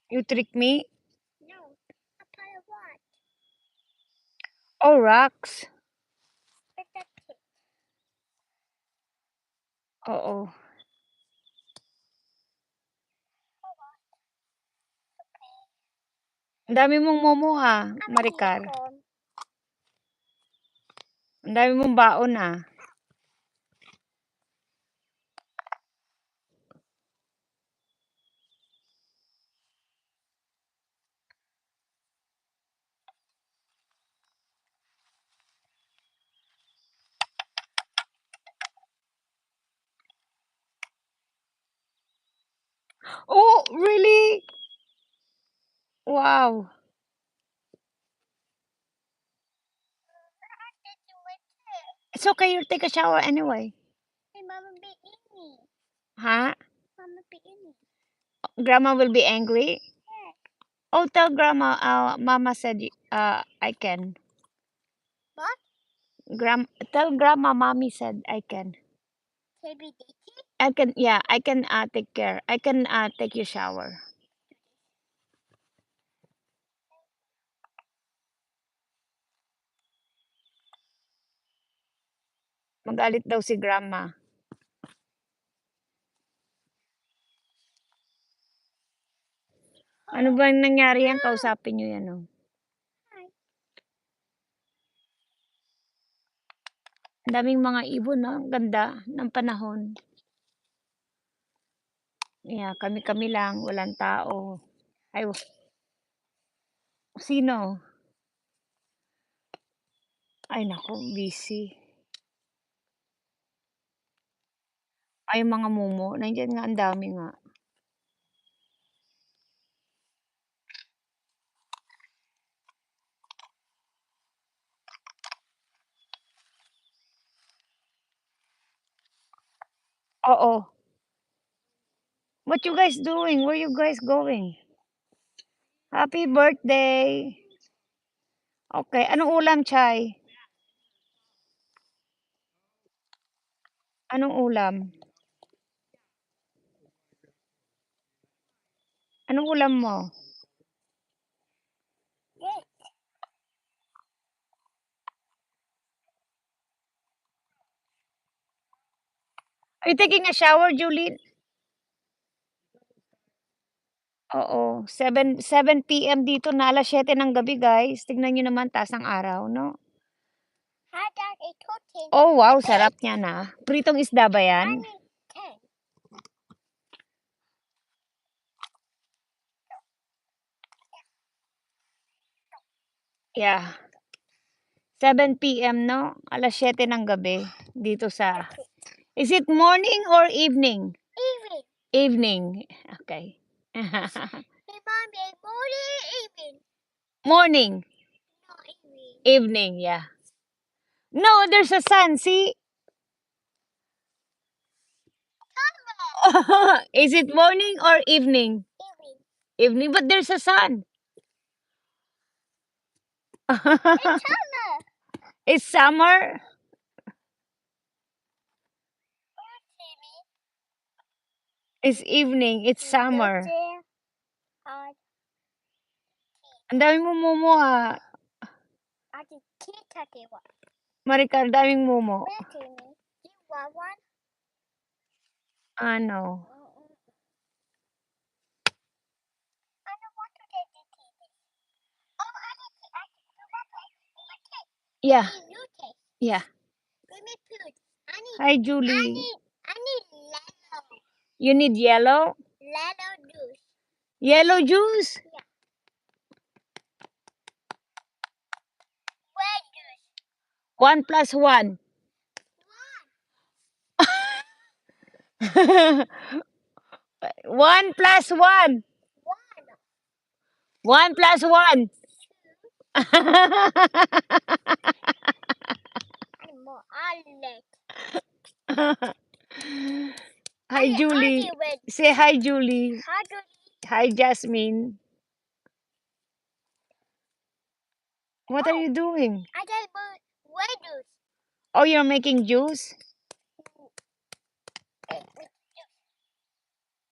You trick me? No. A pile of what? Oh, rocks. But that's it. Oo. For what? Okay. Ang dami mong momo ha, I'm Maricar. unicorn. Ang dami mong baon ha. Oh, really? Wow. I did you with it. It's okay, you'll take a shower anyway. Hey, Mama be in me. Ha? Mama be in me. Grandma will be angry? Yeah. Oh, tell grandma, mama said, I can. What? Tell grandma, mommy said I can. Baby Dicky? I can, yeah, I can take care. I can take your shower. Magalit daw si grandma. Ano ba yung nangyari yan? Kausapin nyo yan, oh. Hi. Ang daming mga ibon, no? Ang ganda ng panahon. Yeah, kami-kami lang. Walang tao. Ay, sino? Ay, naku, busy. Ay, mga mumo. Nandiyan nga, ang dami nga. Oo. What you guys doing? Where you guys going? Happy birthday! Okay, anong ulam, Chay? Anong ulam? Anong ulam mo? Yes. Are you taking a shower, Julie? Oo, 7 PM dito na, 7:00 ng gabi, guys. Tignan niyo naman, taas ng araw, no? How does a total? Oh, wow, sarap niyan, ah. Pritong isda ba I yan? need 10. Yeah. 7 PM, no? 7:00 ng gabi dito sa... Is it morning or evening? Even. Evening. Okay. Hey, Mom, be morning even. Morning. No, evening. Evening, yeah. No, there's a sun, see? Is it morning or evening? Evening. Evening, but there's a sun. It's summer. It's summer. It's evening. It's summer. Ang dami mo mumo, ah. Ate, kita diba? Maricar, daming mumo. Where to me? You want one? Ano? I don't want to take the TV. Oh, Yeah, you take. yeah. Give me food. Hi, Julie. I need yellow. You need yellow? Yellow juice. Yellow juice? Yeah. Red juice. 1 plus 1. 1 plus 1. One. 1 plus 1. And more. I like. Hi, Julie. Say hi, Julie. How do Hi, Jasmine. What are you doing? I just red juice. Oh, you're making juice?